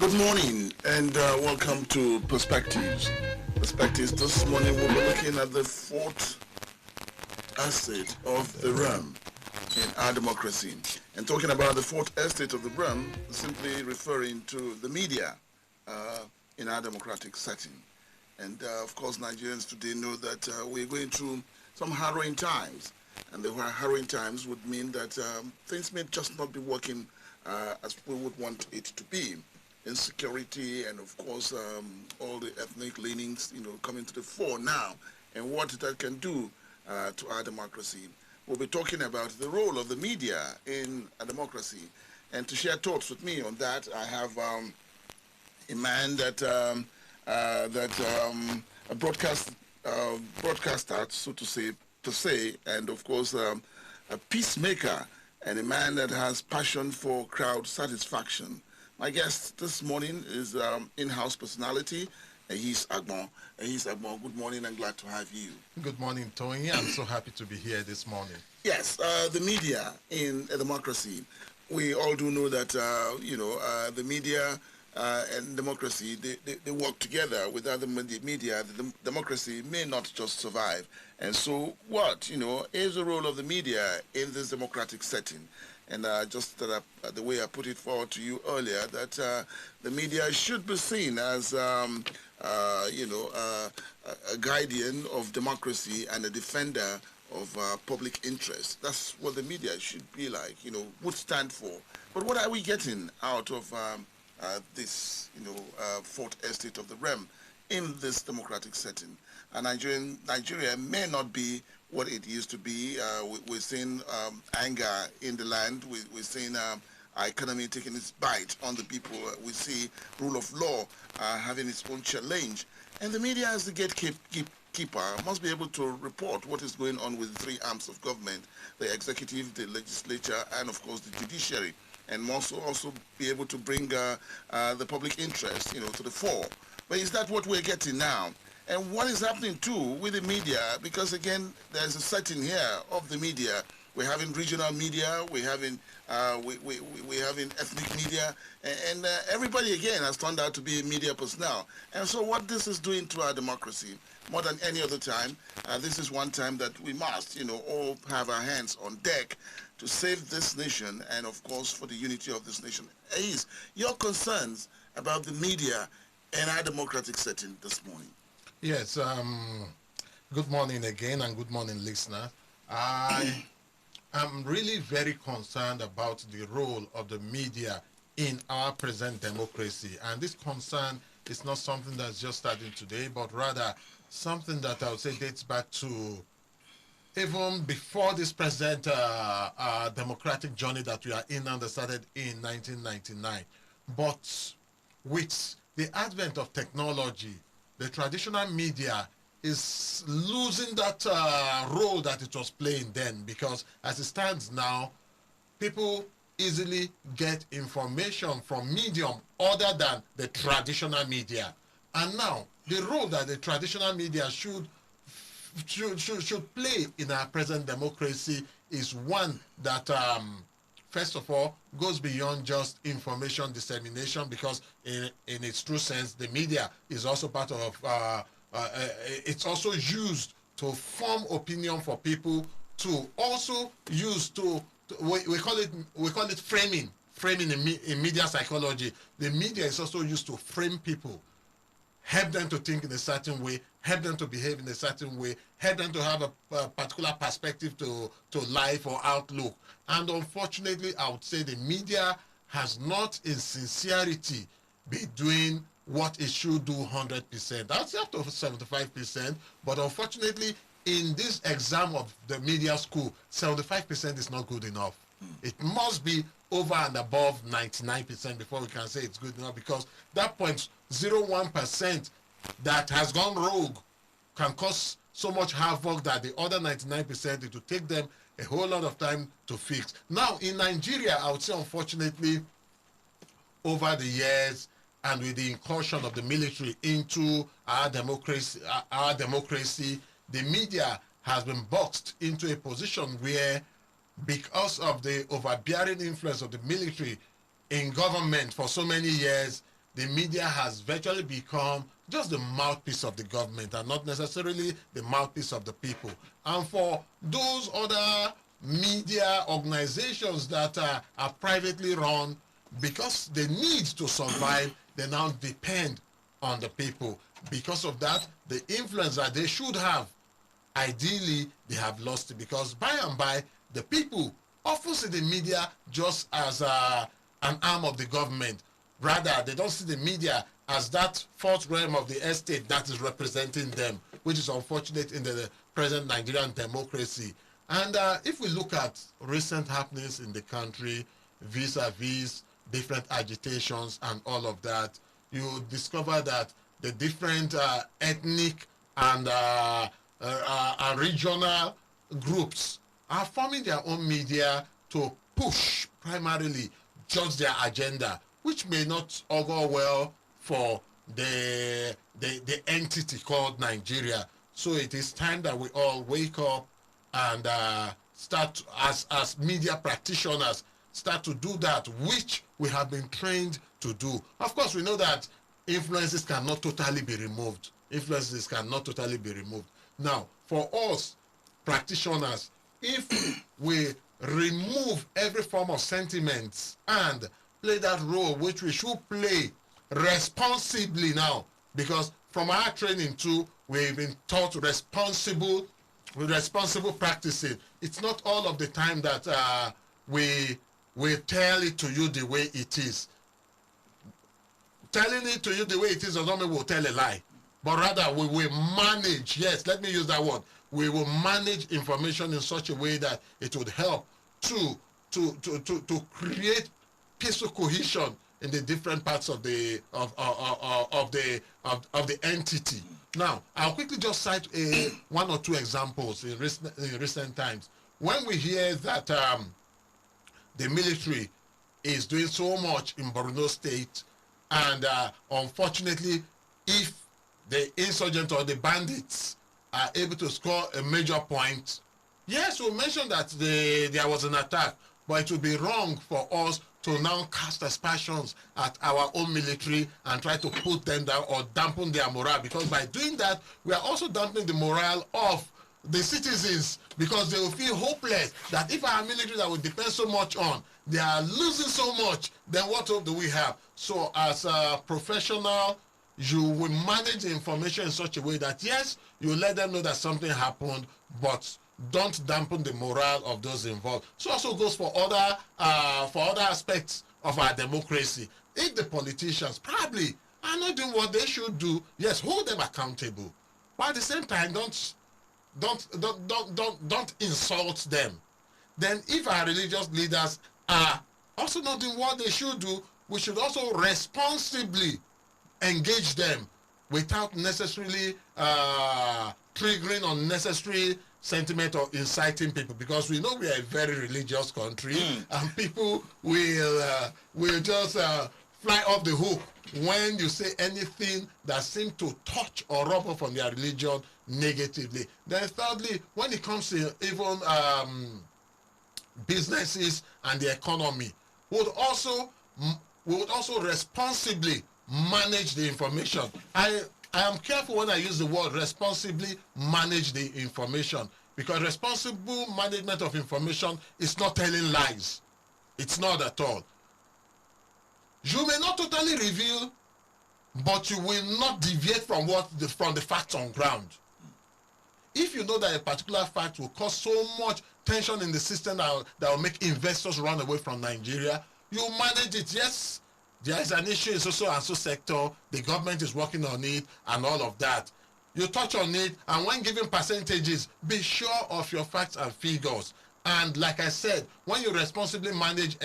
Good morning and welcome to Perspectives. Perspectives this morning we'll be looking at the fourth estate of the realm in our democracy. And talking about the fourth estate of the realm, simply referring to the media in our democratic setting. And of course Nigerians today know that we're going through some harrowing times. And the harrowing times would mean that things may just not be working as we would want it to be. Insecurity and of course all the ethnic leanings, coming to the fore now, and what that can do to our democracy. We'll be talking about the role of the media in a democracy, and to share thoughts with me on that, I have a man that a broadcaster, so to say, and of course a peacemaker, and a man that has passion for crowd satisfaction. My guest this morning is in-house personality, Ehis Agbon. Ehis Agbon, good morning and glad to have you. Good morning, Tony. I'm so happy to be here this morning. Yes, the media in a democracy. We all do know that, the media and democracy, they work together. Without the media, the democracy may not just survive. And so what, is the role of the media in this democratic setting? And just the way I put it forward to you earlier, that the media should be seen as, a guardian of democracy and a defender of public interest. That's what the media should be like, would stand for. But what are we getting out of this, fourth estate of the realm in this democratic setting? Nigeria may not be what it used to be. We're seeing anger in the land. We're seeing our economy taking its bite on the people. We see rule of law having its own challenge. And the media, as the gatekeeper, must be able to report what is going on with the three arms of government, the executive, the legislature, and of course the judiciary, and also be able to bring the public interest, to the fore. But is that what we're getting now? And what is happening too with the media? Because again, there's a setting here of the media. We're having regional media. We're having we're having ethnic media, and everybody again has turned out to be a media personnel. And so, what this is doing to our democracy, more than any other time, this is one time that we must, all have our hands on deck to save this nation, and of course for the unity of this nation. Is your concerns about the media in our democratic setting this morning? Yes, good morning again and good morning, listener. I am really very concerned about the role of the media in our present democracy. And this concern is not something that's just starting today, but rather something that I would say dates back to even before this present democratic journey that we are in and that started in 1999. But with the advent of technology, the traditional media is losing that role that it was playing then, because as it stands now, people easily get information from medium other than the traditional media. And now, the role that the traditional media should play in our present democracy is one that first of all, goes beyond just information dissemination, because in its true sense, the media is also part of, it's also used to form opinion for people, to also use we call it framing in media psychology. The media is also used to frame people, help them to think in a certain way, help them to behave in a certain way, help them to have a particular perspective to life or outlook. And unfortunately, I would say the media has not in sincerity been doing what it should do 100%. I'd say up to 75%, but unfortunately, in this exam of the media school, 75% is not good enough. It must be over and above 99% before we can say it's good enough, because that 0.01% that has gone rogue can cause so much havoc that the other 99%, it will take them a whole lot of time to fix. Now, in Nigeria, I would say, unfortunately, over the years and with the incursion of the military into our democracy, the media has been boxed into a position where, because of the overbearing influence of the military in government for so many years, the media has virtually become just the mouthpiece of the government and not necessarily the mouthpiece of the people. And for those other media organizations that are privately run, because they need to survive, they now depend on the people. Because of that, the influence that they should have, ideally, they have lost it, because by and by, the people often see the media just as an arm of the government. Rather, they don't see the media as that fourth realm of the estate that is representing them, which is unfortunate in the present Nigerian democracy. And if we look at recent happenings in the country, vis-a-vis different agitations and all of that, you discover that the different ethnic and regional groups are forming their own media to push primarily just their agenda, which may not augur well for the entity called Nigeria. So it is time that we all wake up and start, as media practitioners, start to do that which we have been trained to do. Of course, we know that influences cannot totally be removed. Influences cannot totally be removed. Now, for us practitioners, if we remove every form of sentiments and play that role which we should play responsibly now, because from our training too, we've been taught responsible practicing. It's not all of the time that we tell it to you the way it is. Telling it to you the way it is does not mean we'll tell a lie, but rather we will manage, yes, let me use that word, we will manage information in such a way that it would help to create peaceful cohesion in the different parts of the entity. Now, I'll quickly just cite one or two examples in recent times. When we hear that the military is doing so much in Borno State, and unfortunately, if the insurgent or the bandits are able to score a major point, yes, we'll mention that there was an attack, but it would be wrong for us to now cast aspersions at our own military and try to put them down or dampen their morale, because by doing that, we are also dampening the morale of the citizens, because they will feel hopeless that if our military that we depend so much on, they are losing so much, then what hope do we have? So as a professional, you will manage the information in such a way that, yes, you let them know that something happened, but don't dampen the morale of those involved. So also goes for other aspects of our democracy. If the politicians probably are not doing what they should do, yes, hold them accountable. But at the same time, don't insult them. Then if our religious leaders are also not doing what they should do, we should also responsibly engage them without necessarily triggering unnecessary sentiment or inciting people, because we know we are a very religious country, and people will just fly off the hook when you say anything that seems to touch or rub off on their religion negatively. Then thirdly, when it comes to even businesses and the economy, we would also responsibly manage the information. I am careful when I use the word responsibly manage the information, because responsible management of information is not telling lies. It's not at all. You may not totally reveal, but you will not deviate from the facts on ground. If you know that a particular fact will cause so much tension in the system that will make investors run away from Nigeria, you manage it. Yes, there is an issue in so and so sector, the government is working on it and all of that. You touch on it, and when giving percentages, be sure of your facts and figures. And like I said, when you responsibly manage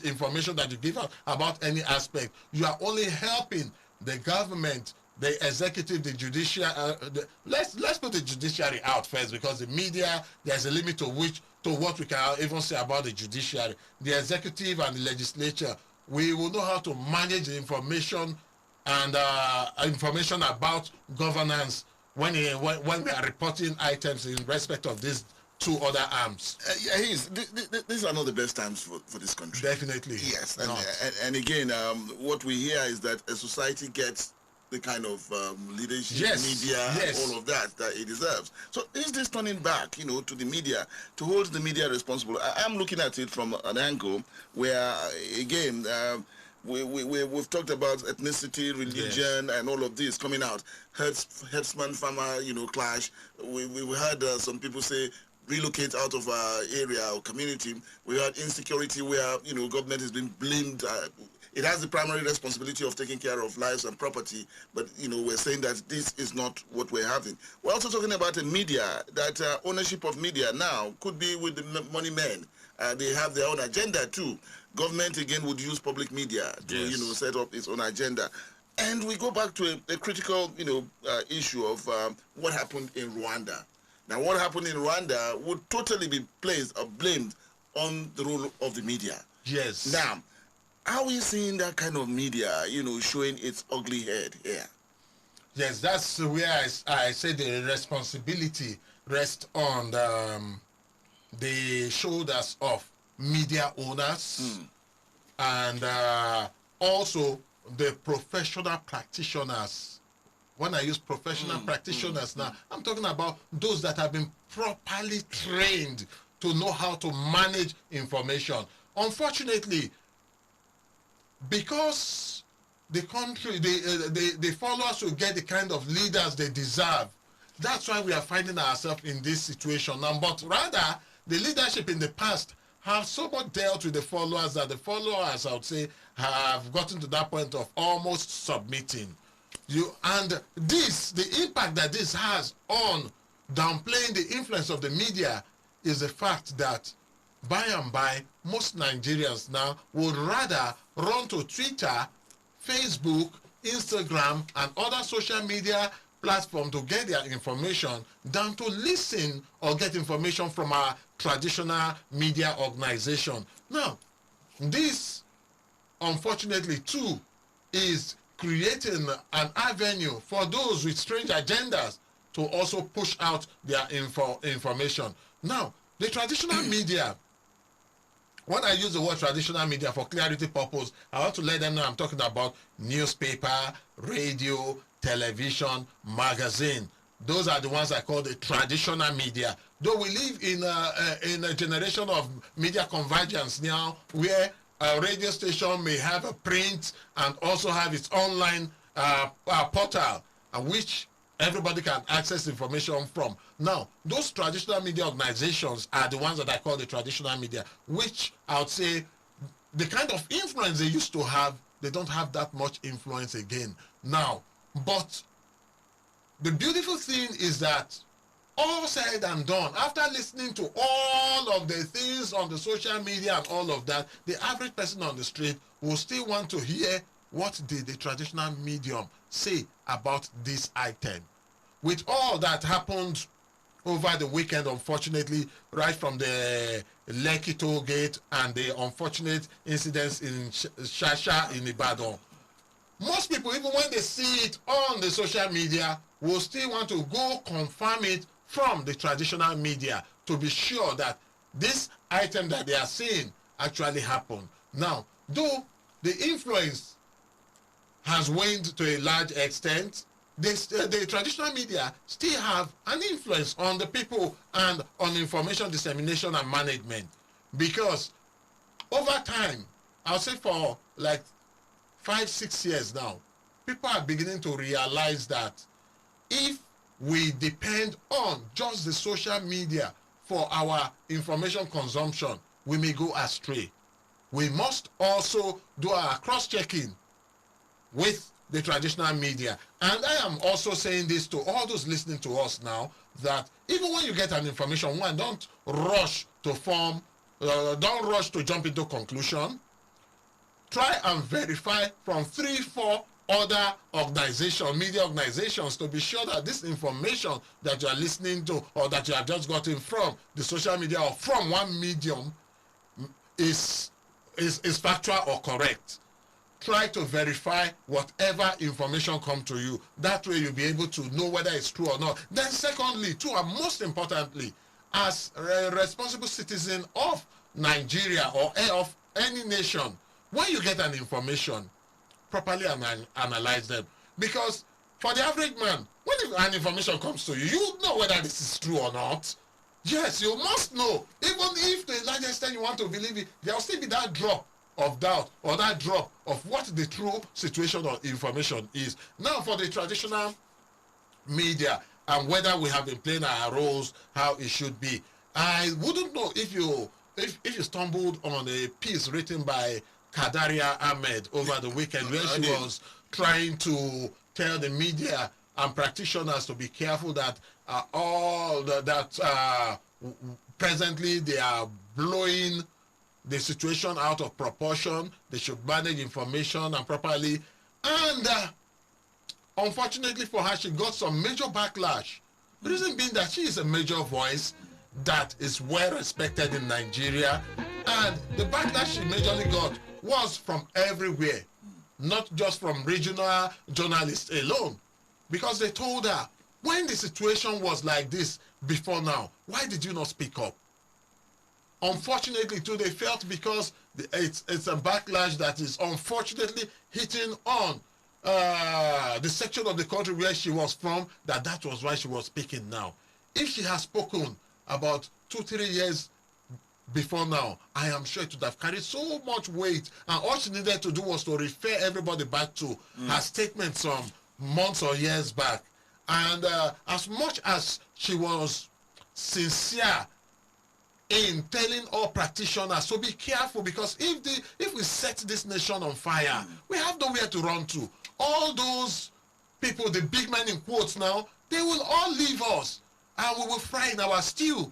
information that you give out about any aspect, you are only helping the government, the executive, the judiciary. Let's put the judiciary out first, because the media, there's a limit to what we can even say about the judiciary. The executive and the legislature, we will know how to manage the information and information about governance when we are reporting items in respect of these two other arms. Yeah, these are not the best times for this country. Definitely. Yes, not. and again, what we hear is that a society gets the kind of leadership, media, and all of that it deserves. So is this turning back, to the media, to hold the media responsible? I'm looking at it from an angle where, again, we've talked about ethnicity, religion, and all of this coming out. Herdsman farmer, clash. We heard some people say relocate out of our area or community. We had insecurity where government has been blamed. It has the primary responsibility of taking care of lives and property, but we're saying that this is not what we're having. We're also talking about a media that ownership of media now could be with the money men. They have their own agenda too. Government again would use public media to set up its own agenda. And we go back to a critical issue of what happened in Rwanda. Now, what happened in Rwanda would totally be placed or blamed on the role of the media. Yes. Now, are we seeing that kind of media, showing its ugly head here? Yes, that's where I say the responsibility rests on the shoulders of media owners and also the professional practitioners. When I use professional practitioners now, I'm talking about those that have been properly trained to know how to manage information. Unfortunately, because the country, the followers will get the kind of leaders they deserve. That's why we are finding ourselves in this situation now. But rather, the leadership in the past have so much dealt with the followers that the followers, I would say, have gotten to that point of almost submitting. And the impact that this has on downplaying the influence of the media is the fact that by and by, most Nigerians now would rather run to Twitter, Facebook, Instagram, and other social media platforms to get their information than to listen or get information from our traditional media organization. Now, this, unfortunately, too, is creating an avenue for those with strange agendas to also push out their information. Now, the traditional media, when I use the word traditional media for clarity purpose, I want to let them know I'm talking about newspaper, radio, television, magazine. Those are the ones I call the traditional media. Though we live in a generation of media convergence now, where a radio station may have a print and also have its online portal, which everybody can access information from. Now, those traditional media organizations are the ones that I call the traditional media, which I would say the kind of influence they used to have, they don't have that much influence again now. But the beautiful thing is that all said and done, after listening to all of the things on the social media and all of that, the average person on the street will still want to hear what did the traditional medium say about this item. With all that happened over the weekend, unfortunately, right from the Lekki toll gate and the unfortunate incidents in Shasha in Ibadan, most people, even when they see it on the social media, will still want to go confirm it from the traditional media to be sure that this item that they are seeing actually happened. Now, though the influence has waned to a large extent, the traditional media still have an influence on the people and on information dissemination and management, because over time, I'll say for like 5-6 years now, people are beginning to realize that if we depend on just the social media for our information consumption, we may go astray. We must also do our cross-checking with the traditional media. And I am also saying this to all those listening to us now, that even when you get an information, one, don't rush to don't rush to jump into conclusion. Try and verify from 3-4 other organizations, media organizations, to be sure that this information that you are listening to or that you have just gotten from the social media or from one medium is factual or correct. Try to verify whatever information comes to you. That way you'll be able to know whether it's true or not. Then secondly, too, and most importantly, as a responsible citizen of Nigeria or of any nation, when you get an information, properly analyze them. Because for the average man, when an information comes to you, you know whether this is true or not. Yes, you must know. Even if to a large extent you want to believe it, there will still be that drop of doubt or that drop of what the true situation or information is. Now, for the traditional media and whether we have been playing our roles how it should be, I wouldn't know if you stumbled on a piece written by Kadaria Ahmed over the weekend where she was trying to tell the media and practitioners to be careful that presently they are blowing the situation out of proportion. They should manage information and properly. And unfortunately for her, she got some major backlash. The reason being that she is a major voice that is well respected in Nigeria, and the backlash she majorly got was from everywhere, not just from regional journalists alone, because they told her, when the situation was like this before now, why did you not speak up? Unfortunately too, they felt because it's a backlash that is unfortunately hitting on the section of the country where she was from, that was why she was speaking now. If she has spoken about 2-3 years before now, I am sure it would have carried so much weight, and all she needed to do was to refer everybody back to her statement some months or years back. And as much as she was sincere in telling all practitioners to be careful, because if we set this nation on fire, we have nowhere to run to. All those people, the big men in quotes now, they will all leave us and we will fry in our stew.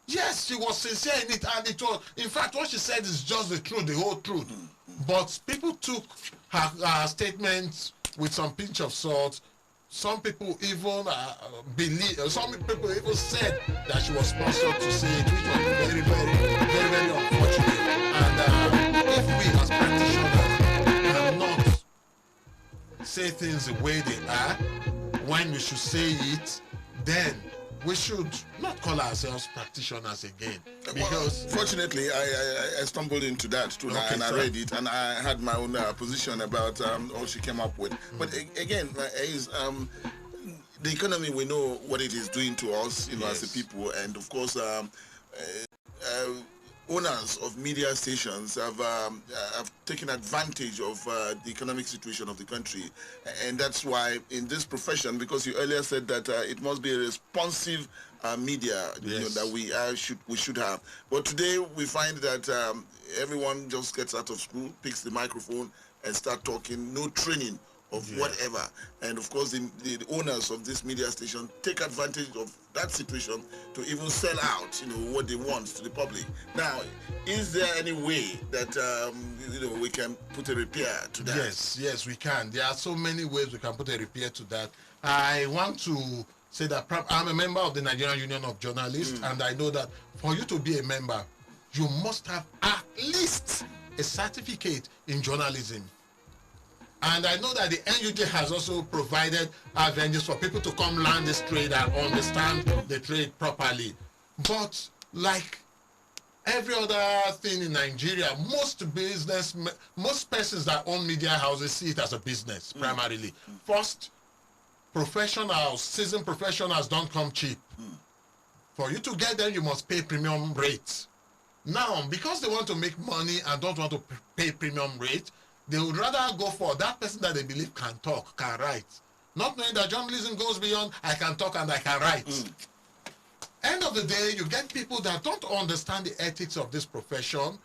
Yes, she was sincere in it, and it was, in fact, what she said is just the truth, the whole truth. But people took her statements with some pinch of salt. Some people even some people even said that she was sponsored to say it, which was very, very, very, very unfortunate. And if we as practitioners cannot say things the way they are when we should say it, then we should not call ourselves practitioners again. Because fortunately, I stumbled into that too, okay, and I read it, and I had my own position about all she came up with. But again, the economy, we know what it is doing to us, you know, as a people, and of course, owners of media stations have taken advantage of the economic situation of the country, and that's why in this profession, because you earlier said that it must be a responsive media, you know, that we should have. But today we find that everyone just gets out of school, picks the microphone, and start talking. No training of whatever, and of course the owners of this media station take advantage of that situation to even sell out, you know, what they want to the public. Now, is there any way that you know, we can put a repair to that? Yes, we can. There are so many ways we can put a repair to that. I want to say that I'm a member of the Nigerian Union of Journalists, and I know that for you to be a member, you must have at least a certificate in journalism. And I know that the NUJ has also provided avenues for people to come learn this trade and understand the trade properly. But like every other thing in Nigeria, most persons that own media houses see it as a business primarily. First, professionals, seasoned professionals don't come cheap. For you to get them, you must pay premium rates. Now, because they want to make money and don't want to pay premium rate, they would rather go for that person that they believe can talk, can write. Not knowing that journalism goes beyond, I can talk and I can write. End of the day, you get people that don't understand the ethics of this profession,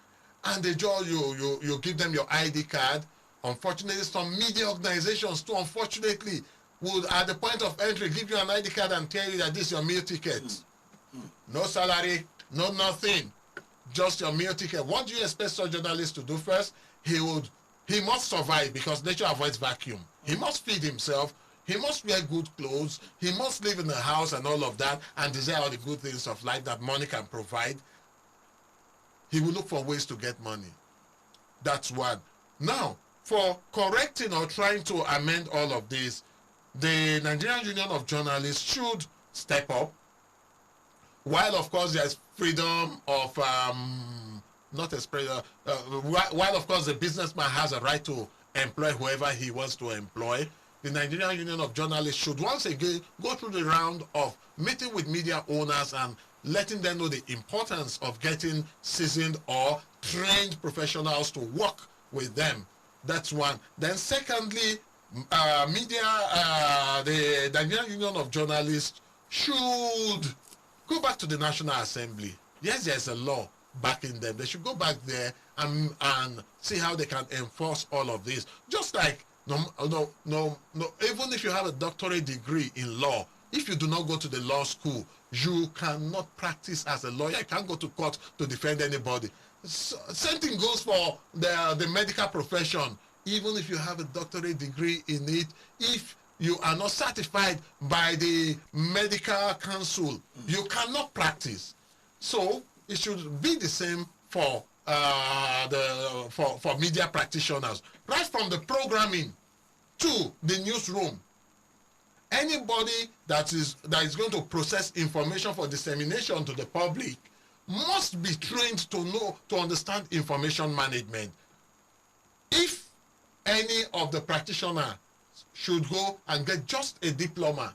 and they just, you give them your ID card. Unfortunately, some media organizations too, unfortunately, would at the point of entry give you an ID card and tell you that this is your meal ticket. No salary, no nothing, just your meal ticket. What do you expect such journalists to do first? He must survive, because nature avoids vacuum. He must feed himself. He must wear good clothes. He must live in a house and all of that, and desire all the good things of life that money can provide. He will look for ways to get money. That's one. Now, for correcting or trying to amend all of this, the Nigerian Union of Journalists should step up. while of course there's freedom of not expression, while of course the businessman has a right to employ whoever he wants to employ, the Nigerian Union of Journalists should once again go through the round of meeting with media owners and letting them know the importance of getting seasoned or trained professionals to work with them. That's one. Then secondly, the Nigerian Union of Journalists should go back to the National Assembly. Yes, there's a law backing them. They should go back there and see how they can enforce all of this. Just like even if you have a doctorate degree in law, if you do not go to the law school, you cannot practice as a lawyer. You can't go to court to defend anybody. So, same thing goes for the medical profession. Even if you have a doctorate degree in it, if you are not certified by the medical council, you cannot practice. So it should be the same for for media practitioners, right from the programming to the newsroom. Anybody that is going to process information for dissemination to the public must be trained to understand information management. If any of the practitioners should go and get just a diploma,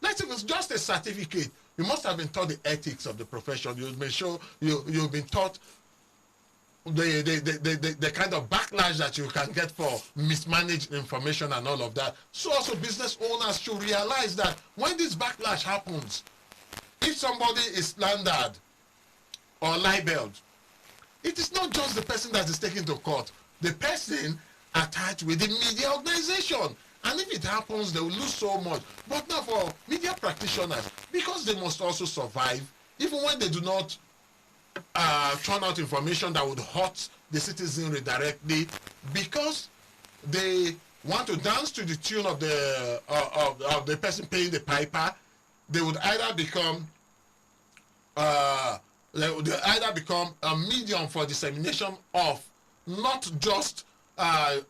let's say it's just a certificate, you must have been taught the ethics of the profession. You've been taught the kind of backlash that you can get for mismanaged information and all of that. So also business owners should realize that when this backlash happens, if somebody is slandered or libeled, it is not just the person that is taken to court, the person attached with the media organization. And if it happens, they will lose so much. But now for media practitioners, because they must also survive, even when they do not turn out information that would hurt the citizenry directly, because they want to dance to the tune of the person paying the piper, they would either become a medium for dissemination of not just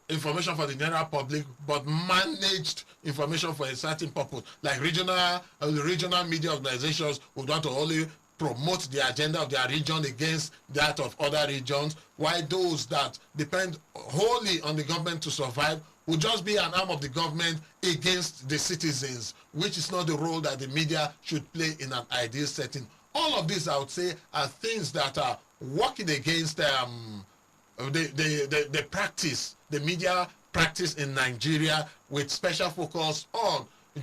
information for the general public, but managed information for a certain purpose. Like regional media organizations would want to only promote the agenda of their region against that of other regions, while those that depend wholly on the government to survive will just be an arm of the government against the citizens, which is not the role that the media should play in an ideal setting. All of these, I would say, are things that are working against the practice, the media practice in Nigeria, with special focus on the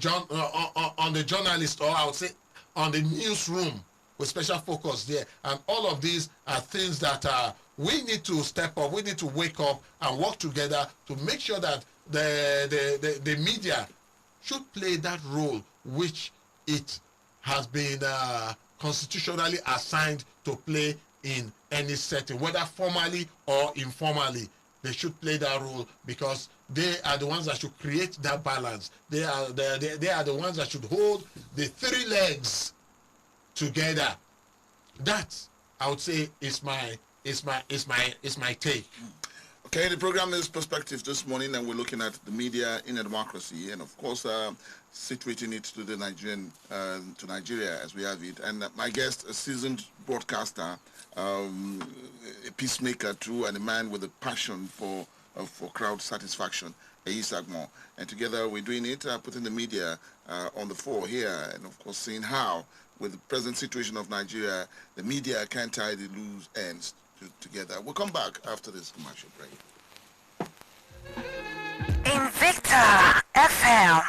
journalist, or I would say on the newsroom, with special focus there. And all of these are things that we need to step up, we need to wake up and work together to make sure that the media should play that role which it has been constitutionally assigned to play in any setting, whether formally or informally. They should play that role, because they are the ones that should create that balance. They are the ones that should hold the three legs together. That, I would say, is my take. Okay, the program is Perspective this morning, and we're looking at the media in a democracy, and of course situating it to the to Nigeria as we have it. And my guest, a seasoned broadcaster, a peacemaker too, and a man with a passion for crowd satisfaction, Eyis Agbon. And together we're doing it, putting the media on the fore here, and of course seeing how, with the present situation of Nigeria, the media can't tie the loose ends together. We'll come back after this commercial break. Invicta FM.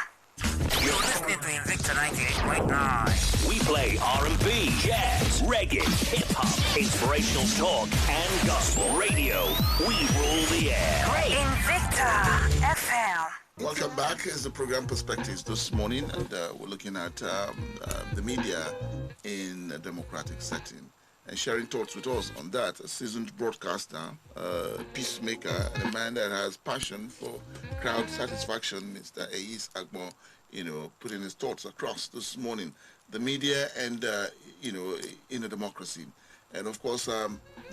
You're listening to Invicta 98.9. We play R&B, jazz, reggae, hip-hop, inspirational talk, and gospel radio. We rule the air. Great. Invicta FM. Welcome back. It's the program Perspectives this morning, and we're looking at the media in a democratic setting. And sharing thoughts with us on that, a seasoned broadcaster, peacemaker, and a man that has passion for crowd satisfaction, Mr. Eyis Agbon, putting his thoughts across this morning. The media and, in a democracy. And of course,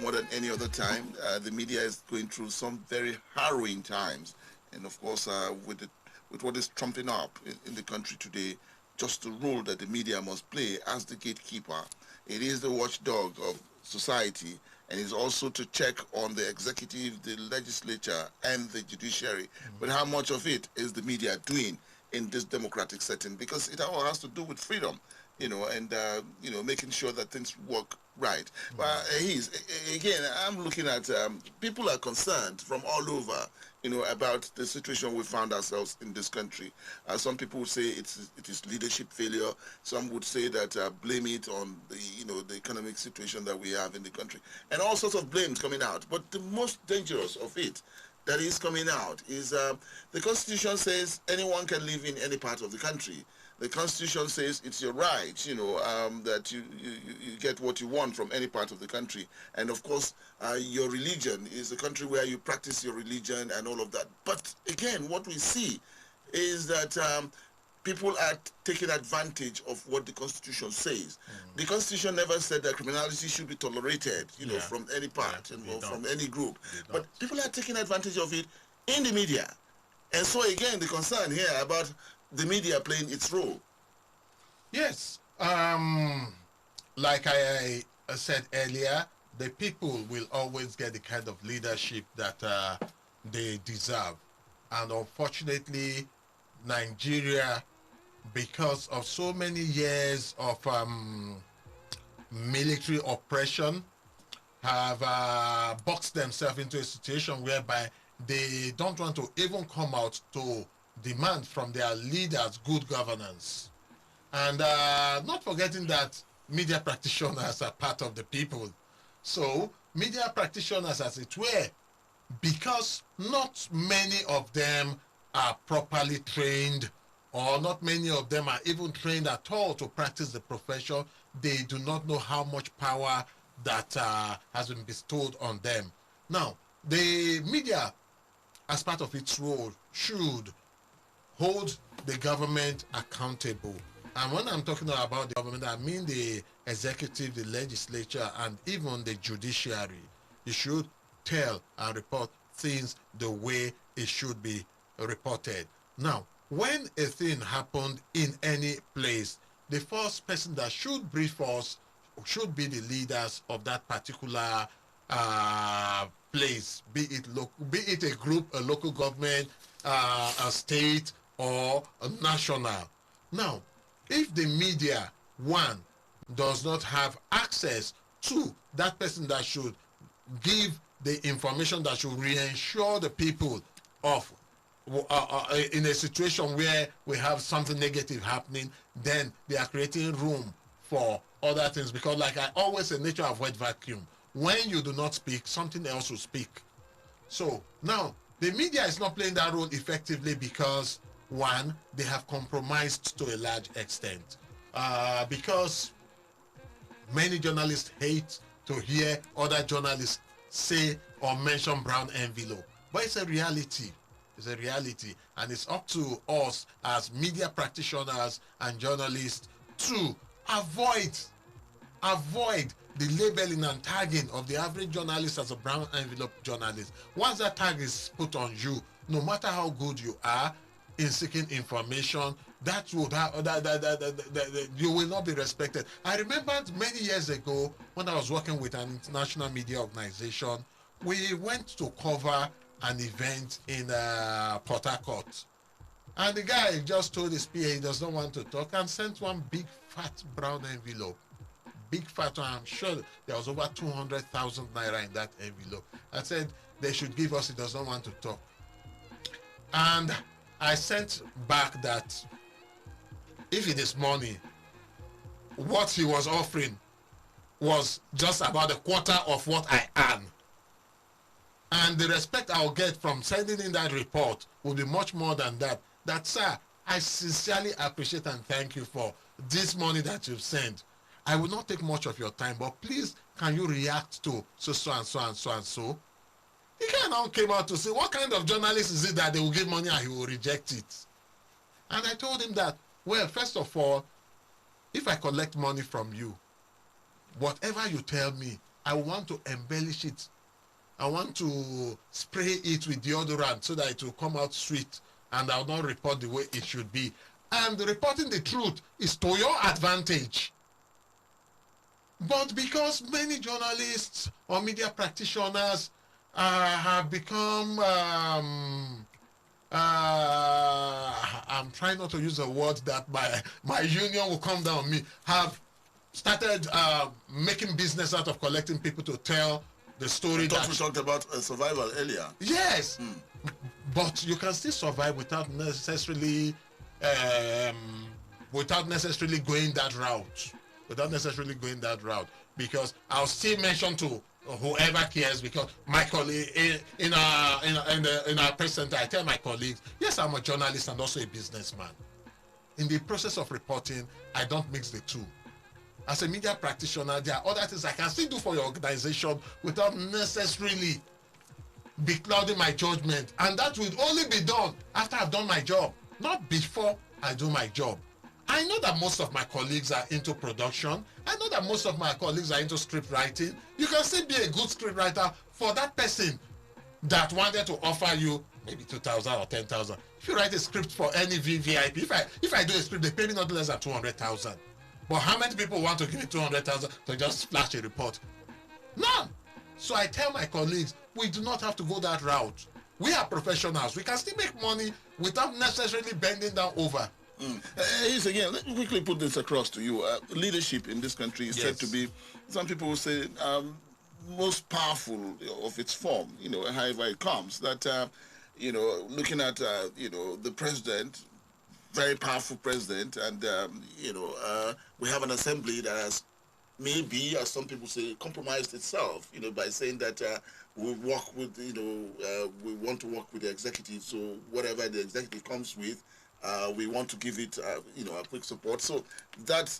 more than any other time, the media is going through some very harrowing times. And of course, with what is trumping up in the country today, just the role that the media must play as the gatekeeper. It is the watchdog of society, and is also to check on the executive, the legislature, and the judiciary. But how much of it is the media doing in this democratic setting? Because it all has to do with freedom, and making sure that things work right. But again, I'm looking at people are concerned from all over, about the situation we found ourselves in this country. Some people would say it is leadership failure. Some would say that blame it on the economic situation that we have in the country, and all sorts of blames coming out. But the most dangerous of it that is coming out is the Constitution says anyone can live in any part of the country. The Constitution says it's your right, that you get what you want from any part of the country. And of course, your religion is a country where you practice your religion and all of that. But again, what we see is that people are taking advantage of what the Constitution says. The Constitution never said that criminality should be tolerated, from any part or from any group. But people are taking advantage of it in the media. And so again, the concern here about the media playing its role. Yes. Like I said earlier, the people will always get the kind of leadership that they deserve. And unfortunately, Nigeria, because of so many years of military oppression, have boxed themselves into a situation whereby they don't want to even come out to demand from their leaders good governance. And not forgetting that media practitioners are part of the people. So media practitioners, as it were, because not many of them are properly trained, or not many of them are even trained at all to practice the profession, they do not know how much power that has been bestowed on them. Now, the media, as part of its role, should hold the government accountable. And when I'm talking about the government, I mean the executive, the legislature, and even the judiciary. You should tell and report things the way it should be reported. Now, when a thing happened in any place, the first person that should brief us should be the leaders of that particular place, be it a group, a local government, a state, or a national. Now, if the media, one, does not have access to that person that should give the information that should reassure the people of in a situation where we have something negative happening, then they are creating room for other things. Because like I always say, nature avoid vacuum. When you do not speak, something else will speak. So now the media is not playing that role effectively because, one, they have compromised to a large extent. Because many journalists hate to hear other journalists say or mention brown envelope. But it's a reality. It's a reality. And it's up to us as media practitioners and journalists to avoid the labeling and tagging of the average journalist as a brown envelope journalist. Once that tag is put on you, no matter how good you are in seeking information, that would you will not be respected. I remember many years ago when I was working with an international media organization, we went to cover an event in Port Harcourt. And the guy just told his PA he does not want to talk and sent one big fat brown envelope. Big fat one. I'm sure there was over 200,000 naira in that envelope. I said they should give us, he does not want to talk. And I sent back that if it is money, what he was offering was just about a quarter of what I earn. And the respect I'll get from sending in that report will be much more than that. That, sir, I sincerely appreciate and thank you for this money that you've sent. I will not take much of your time, but please, can you react to so and so and so and so? He kind of came out to say, what kind of journalist is it that they will give money and he will reject it? And I told him that, well, first of all, if I collect money from you, whatever you tell me, I want to embellish it. I want to spray it with deodorant so that it will come out sweet and I'll not report the way it should be. and reporting the truth is to your advantage. But because many journalists or media practitioners have become, I'm trying not to use a word that my union will come down on me, have started making business out of collecting people to tell the story. We talked about survival earlier. Yes, but you can still survive without necessarily going that route. Because I'll still mention to whoever cares, because my colleague in our press center, I tell my colleagues, yes, I'm a journalist and also a businessman. In the process of reporting, I don't mix the two. As a media practitioner, there are other things I can still do for your organization without necessarily be clouding my judgment, and that will only be done after I've done my job, not before I do my job. I know that most of my colleagues are into production. I know that most of my colleagues are into script writing. You can still be a good script writer for that person that wanted to offer you maybe 2,000 or 10,000. If you write a script for any VVIP, if I do a script, they pay me not less than 200,000. But how many people want to give me 200,000 to just flash a report? None. So I tell my colleagues, we do not have to go that route. We are professionals. We can still make money without necessarily bending down over. Here's again, let me quickly put this across to you. Leadership in this country is said to be, some people will say, most powerful of its form, however it comes. That, looking at, the president, very powerful president, and, we have an assembly that has maybe, as some people say, compromised itself, by saying that we work with, we want to work with the executive, so whatever the executive comes with, we want to give it, a quick support. So that,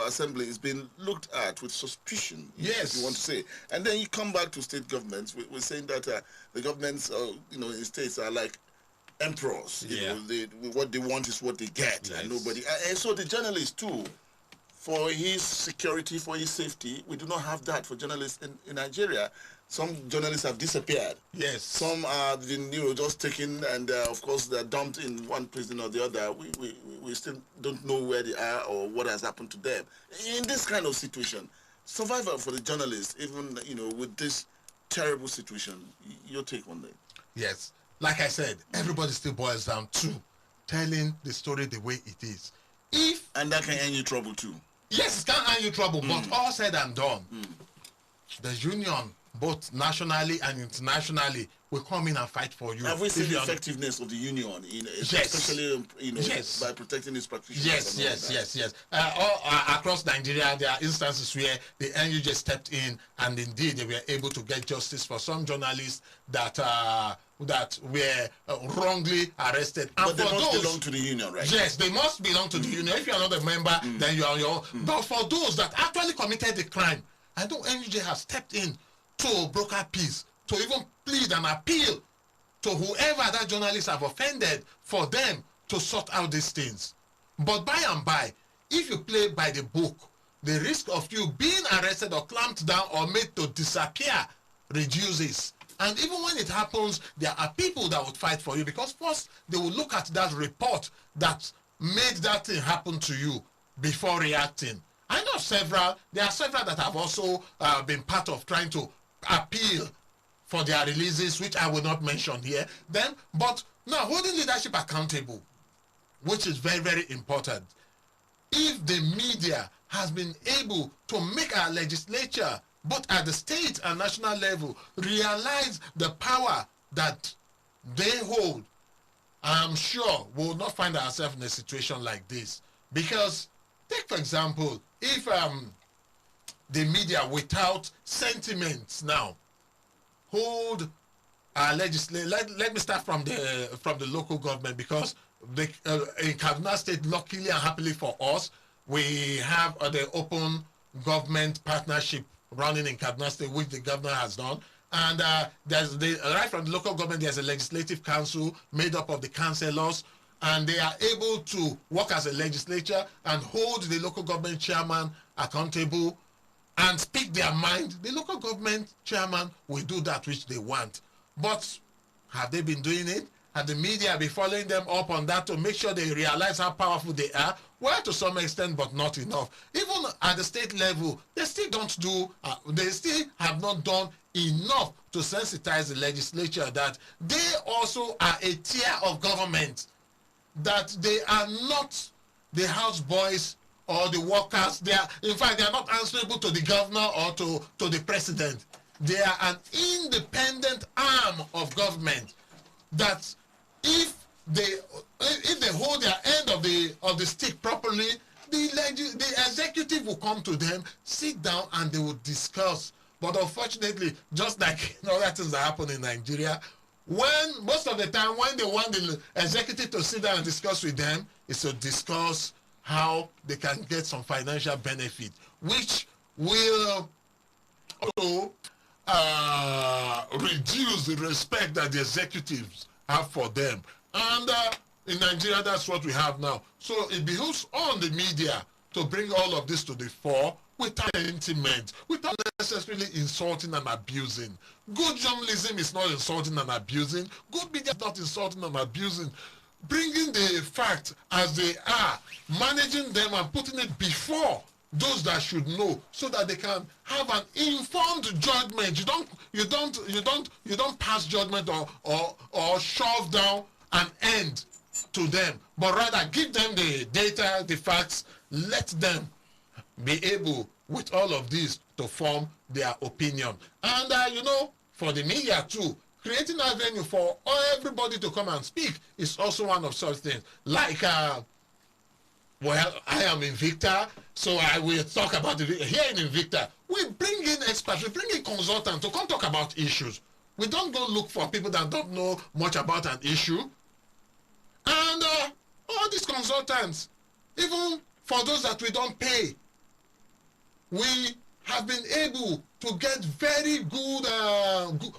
assembly is being looked at with suspicion, yes, if you want to say. And then you come back to state governments. We're saying that the governments, in states are like emperors. What they want is what they get, and nobody. And so the journalists too, for his security, for his safety, we do not have that for journalists in Nigeria. Some journalists have disappeared. Yes. Some are, just taken, and of course they're dumped in one prison or the other. We still don't know where they are or what has happened to them. In this kind of situation, survival for the journalists, even with this terrible situation, your take on that? Yes. Like I said, everybody still boils down to telling the story the way it is. And that can earn you trouble too. Yes, it can earn you trouble, but all said and done, the union, both nationally and internationally, will come in and fight for you. Have we seen the effectiveness of the union, especially by protecting its practitioners? Yes. All across Nigeria, there are instances where the NUJ stepped in, and indeed they were able to get justice for some journalists that were wrongly arrested. And but they must belong to the union, right? Yes, they must belong to the union. If you are not a member, then you are your own. But for those that actually committed the crime, I know NUJ has stepped in to broker peace, to even plead and appeal to whoever that journalists have offended for them to sort out these things. But by and by, if you play by the book, the risk of you being arrested or clamped down or made to disappear reduces. And even when it happens, there are people that would fight for you, because first they will look at that report that made that thing happen to you before reacting. I know there are several that have also been part of trying to appeal for their releases, which I will not mention here. But now holding leadership accountable, which is very, very important. If the media has been able to make our legislature, both at the state and national level, realize the power that they hold, I'm sure we will not find ourselves in a situation like this. Because, take for example, if the media without sentiments now hold our legislation, let me start from the local government, because in Kaduna State, luckily and happily for us, we have the open government partnership running in Kaduna State, which the governor has done. And there's right from the local government, there's a legislative council made up of the councillors, and they are able to work as a legislature and hold the local government chairman accountable and speak their mind. The local government chairman will do that which they want. But have they been doing it? Had the media be following them up on that to make sure they realize how powerful they are? Well, to some extent, but not enough. Even at the state level, they still don't do, they still have not done enough to sensitize the legislature that they also are a tier of government, that they are not the houseboys or the workers. They are, in fact, they are not answerable to the governor or to the president. They are an independent arm of government that if they hold their end of the stick properly, the executive will come to them, sit down, and they will discuss. But unfortunately, just like other things that happen in Nigeria, when most of the time when they want the executive to sit down and discuss with them, is to discuss how they can get some financial benefit, which will also reduce the respect that the executives have for them. And in Nigeria, that's what we have now. So it behooves on the media to bring all of this to the fore without sentiment, without necessarily insulting and abusing. Good journalism is not insulting and abusing. Good media is not insulting and abusing. Bringing the facts as they are, managing them and putting it before those that should know, so that they can have an informed judgment. You don't pass judgment or shove down an end to them, but rather give them the data, the facts, let them be able with all of this to form their opinion. And for the media too, creating an avenue for everybody to come and speak is also one of such things. Like well, I am Invicta, so I will talk about it here in Invicta. We bring in experts, we bring in consultants to come talk about issues. We don't go look for people that don't know much about an issue. And all these consultants, even for those that we don't pay, we have been able to get very good,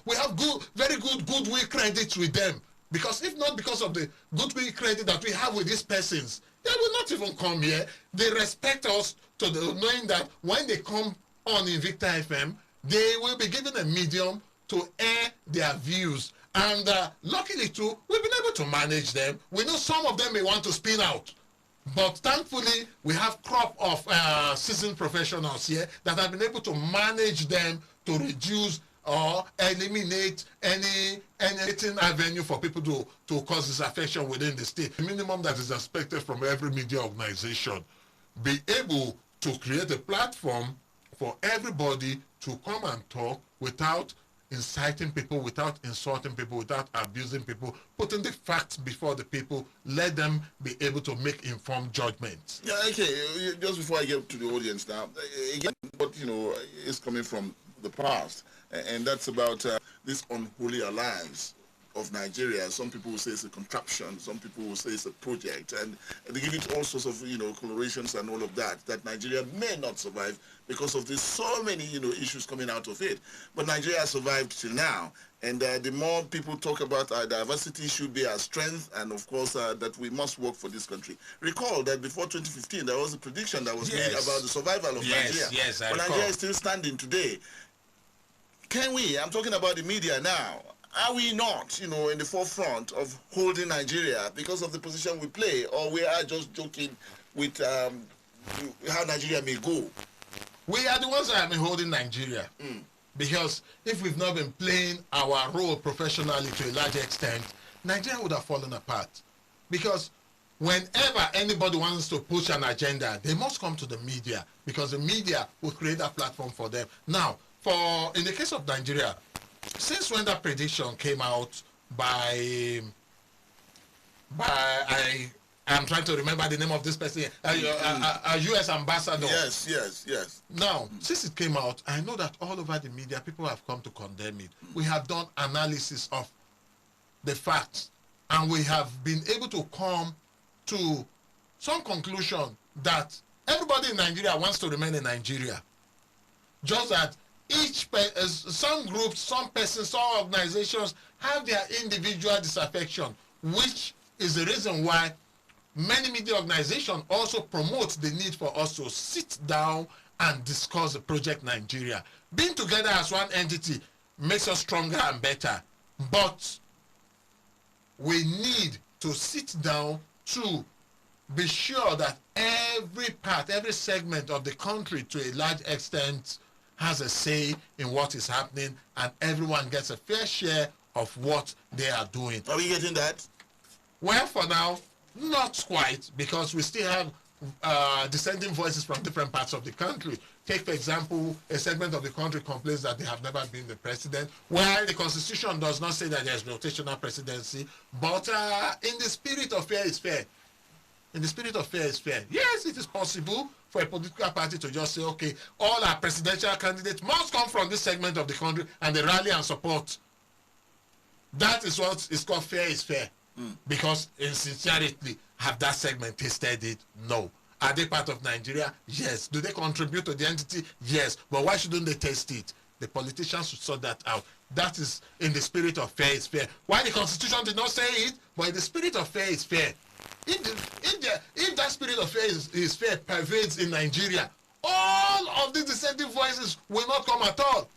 we have very good goodwill credits with them. Because if not because of the goodwill credit that we have with these persons, they will not even come here. They respect us to knowing that when they come on Invicta FM, they will be given a medium to air their views. And luckily too, we've been able to manage them. We know some of them may want to spin out. But thankfully, we have crop of seasoned professionals here that have been able to manage them to reduce or eliminate anything avenue for people to cause disaffection within the state. The minimum that is expected from every media organization, be able to create a platform for everybody to come and talk without inciting people, without insulting people, without abusing people, putting the facts before the people, let them be able to make informed judgments. Yeah, okay, just before I get to the audience now, again, what, is coming from the past, and that's about this unholy alliance of Nigeria. Some people will say it's a contraption, some people will say it's a project, and they give it all sorts of, colorations and all of that Nigeria may not survive because of this so many, issues coming out of it. But Nigeria has survived till now, and the more people talk about our diversity should be our strength, and of course that we must work for this country. Recall that before 2015 there was a prediction that was made about the survival of Nigeria. Yes, I but recall. Nigeria is still standing today. Can we, I'm talking about the media now, are we not, in the forefront of holding Nigeria because of the position we play, or we are just joking with how Nigeria may go? We are the ones that have been holding Nigeria. Because if we've not been playing our role professionally to a large extent, Nigeria would have fallen apart. Because whenever anybody wants to push an agenda, they must come to the media, because the media will create a platform for them. Now, in the case of Nigeria, since when that prediction came out I'm trying to remember the name of this person, a U.S. ambassador. Yes. Now, since it came out, I know that all over the media, people have come to condemn it. We have done analysis of the facts, and we have been able to come to some conclusion that everybody in Nigeria wants to remain in Nigeria. Just that some groups, some persons, some organizations have their individual disaffection, which is the reason why many media organizations also promote the need for us to sit down and discuss the Project Nigeria. Being together as one entity makes us stronger and better. But we need to sit down to be sure that every part, every segment of the country to a large extent has a say in what is happening, and everyone gets a fair share of what they are doing. Are we getting that? Well, for now, not quite, because we still have dissenting voices from different parts of the country. Take, for example, a segment of the country complains that they have never been the president, while the constitution does not say that there's rotational presidency, but in the spirit of fair is fair. In the spirit of fair is fair. Yes, it is possible for a political party to just say, okay, all our presidential candidates must come from this segment of the country, and they rally and support. That is what is called fair is fair. Because in sincerity, have that segment tasted it? No. Are they part of Nigeria? Yes. Do they contribute to the entity? Yes. But why shouldn't they taste it? The politicians should sort that out. That is in the spirit of fair is fair. Why the constitution did not say it, but in the spirit of fair is fair. If that spirit of fair is fair pervades in Nigeria, all of these dissenting voices will not come at all.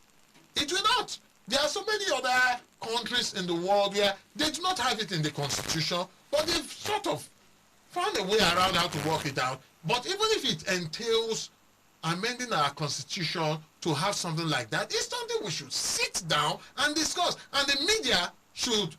It will not. There are so many other countries in the world where they do not have it in the constitution, but they've sort of found a way around how to work it out. But even if it entails amending our constitution to have something like that, it's something we should sit down and discuss. And the media should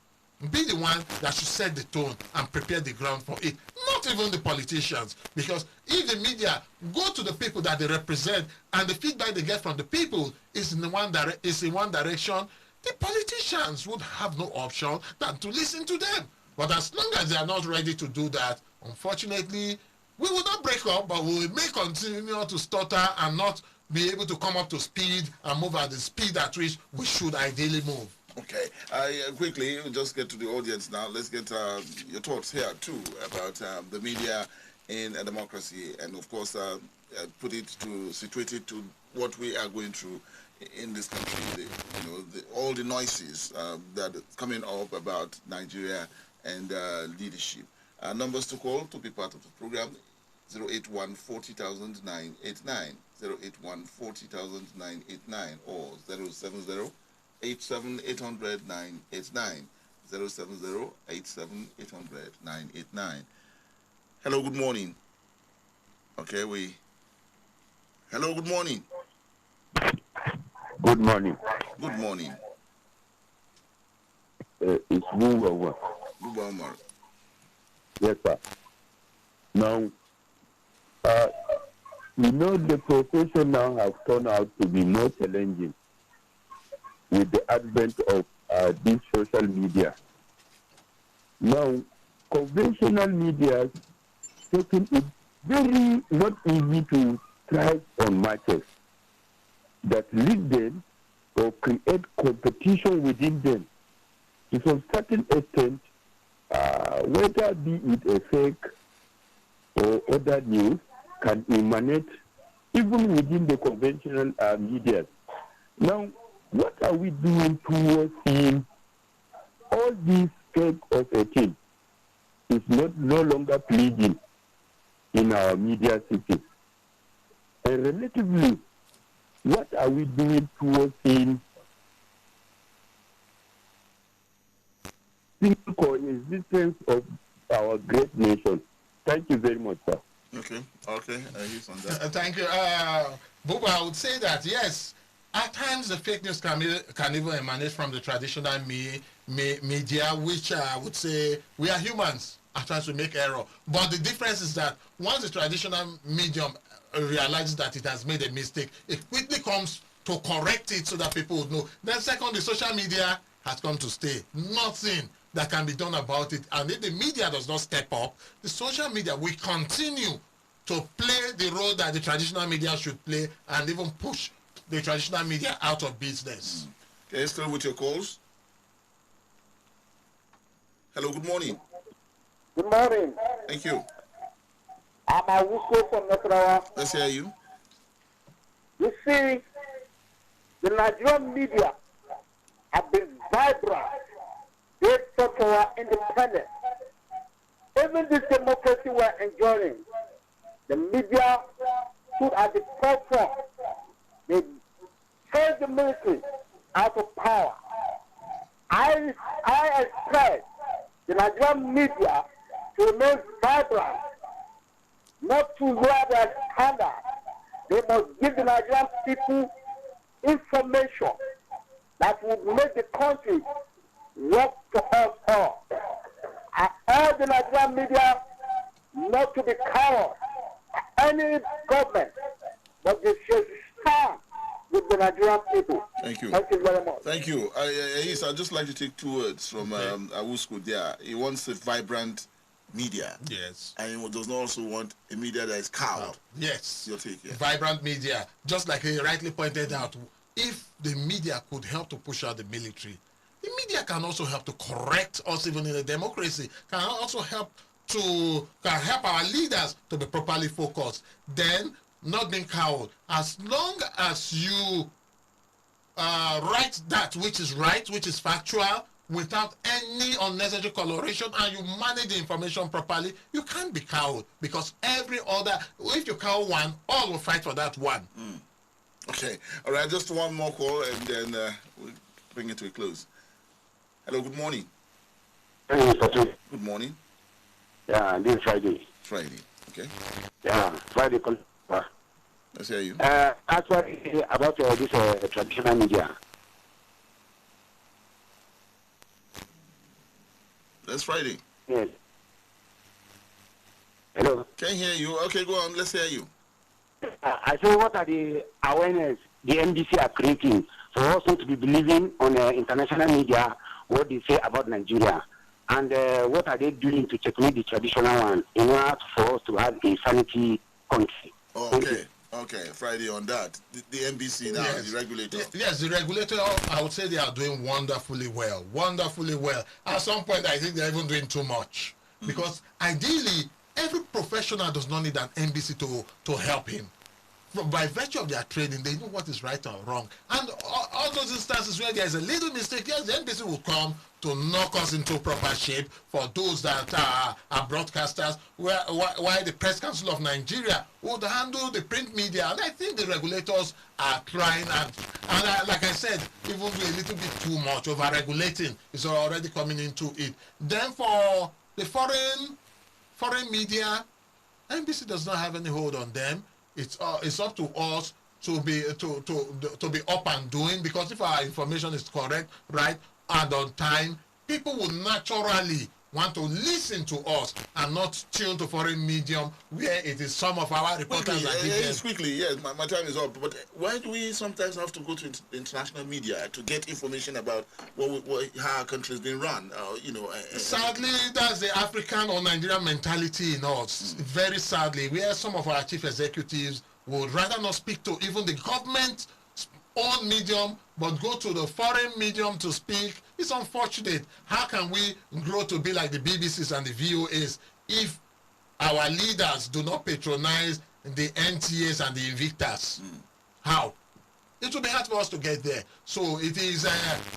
be the one that should set the tone and prepare the ground for it, not even the politicians. Because if the media go to the people that they represent and the feedback they get from the people is in one direction, the politicians would have no option than to listen to them. But as long as they are not ready to do that, unfortunately, we will not break up, but we may continue to stutter and not be able to come up to speed and move at the speed at which we should ideally move. Okay. Quickly, we'll just get to the audience now. Let's get your thoughts here, too, about the media in a democracy, and, of course, situate it to what we are going through in this country. All the noises that are coming up about Nigeria and leadership. Numbers to call to be part of the program: 081 40,000 989, 081 40,000 989, or 070 87 989, 070 87 989. Hello, good morning. Okay, hello, good morning. Good morning. Good morning. It's Buba. Buba Omar. Yes, sir. Now, we know the profession now has turned out to be more challenging with the advent of this social media. Now, conventional media taking it very not easy to thrive on markets that lead them or create competition within them. To some certain extent, whether be it a fake or other news, can emanate even within the conventional media. Now, what are we doing towards seeing all these fake of a thing is no longer pleasing in our media city? And relatively, what are we doing towards seeing simple coexistence of our great nation? Thank you very much, sir. Okay. He's on that. Thank you. Buba, I would say that, yes, at times the fake news can even emanate from the traditional media, which I would say we are humans. At times we make error. But the difference is that once the traditional medium realizes that it has made a mistake, it quickly comes to correct it so that people would know. Then second, the social media has come to stay. Nothing that can be done about it. And if the media does not step up, the social media will continue to play the role that the traditional media should play and even push the traditional media out of business. Okay, still with your calls. Hello, good morning. Good morning. Thank you. I'm Awuko from Nasarawa. Let's hear you. You see, the Nigerian media have been vibrant. They fought for our independence. Even this democracy we're enjoying, the media stood at the forefront. They turned the military out of power. I expect the Nigerian media to remain vibrant, not to lower their standards. They must give the Nigerian people information that will make the country work for us all. I urge the Nigerian media not to be cowards. Any government, but they should stand with the Nigerian people. Thank you. Thank you very much. Thank you. Yes, I'd just like to take 2 words from Awusko there. He wants a vibrant media. Yes. And he does not also want a media that is cowed. Yes. Your take, yeah. Vibrant media. Just like he rightly pointed out, if the media could help to push out the military, the media can also help to correct us even in a democracy, can also help our leaders to be properly focused. Then, not being cowed. As long as you write that which is right, which is factual, without any unnecessary coloration, and you manage the information properly, you can't be cowed, because every other, if you cow one, all will fight for that one. Okay. All right, just one more call, and then we'll bring it to a close. Hello, good morning. Hey, Patrick. Good morning. Yeah, this is Friday. Friday, okay. Yeah, Friday. Let's hear you. Actually, about this traditional media. That's Friday. Yes. Hello. Can't hear you. Okay, go on. Let's hear you. I say, what are the awareness the NBC are creating for us to be believing on international media what they say about Nigeria? And what are they doing to checkmate the traditional one in order for us to have a sanity country? Okay. Okay, Friday on that. The NBC now, Yes. the regulator. Yes, the regulator, I would say they are doing wonderfully well. Wonderfully well. At some point, I think they're even doing too much. Because ideally, every professional does not need an NBC to help him. By virtue of their training, they know what is right or wrong. And all those instances where there's a little mistake, yes, the NBC will come to knock us into proper shape for those that are broadcasters, while the Press Council of Nigeria would handle the print media. And I think the regulators are trying, and like I said, even do a little bit too much. Over-regulating is already coming into it. Then for the foreign media, NBC does not have any hold on them. It's up to us to be up and doing, because if our information is correct, right, and on time, people will naturally want to listen to us and not tune to foreign medium where it is some of our reporters are Quickly, yes, my time is up. But why do we sometimes have to go to international media to get information about how our country is being run? Sadly, that's the African or Nigerian mentality in us. Very sadly, where some of our chief executives would rather not speak to even the government own medium, but go to the foreign medium to speak. It's unfortunate. How can we grow to be like the BBCs and the VOAs if our leaders do not patronize the NTAs and the Invictus? How? It will be hard for us to get there. So it is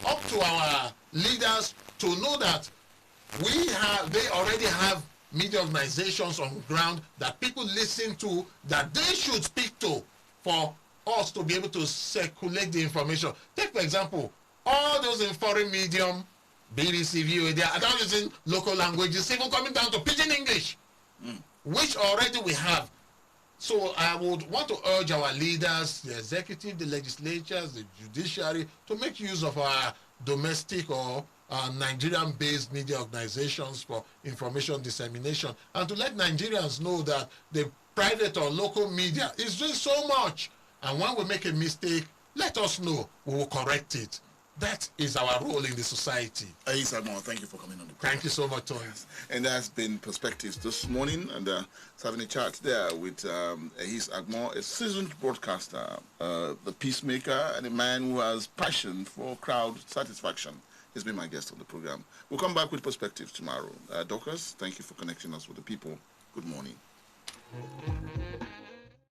up to our leaders to know that they already have media organizations on ground that people listen to, that they should speak to for us to be able to circulate the information. Take, for example, all those in foreign medium, BBC, VOA, they are now using local languages, even coming down to Pidgin English, which already we have. So I would want to urge our leaders, the executive, the legislatures, the judiciary, to make use of our domestic or Nigerian-based media organizations for information dissemination, and to let Nigerians know that the private or local media is doing so much. And when we make a mistake, let us know. We will correct it. That is our role in the society. Ahis Agmo, thank you for coming on the program. Thank you so much, Tony. And that's been Perspectives this morning. And having a chat there with Ahis Agmo, a seasoned broadcaster, the peacemaker, and a man who has passion for crowd satisfaction. He's been my guest on the program. We'll come back with Perspectives tomorrow. Dorcas, thank you for connecting us with the people. Good morning.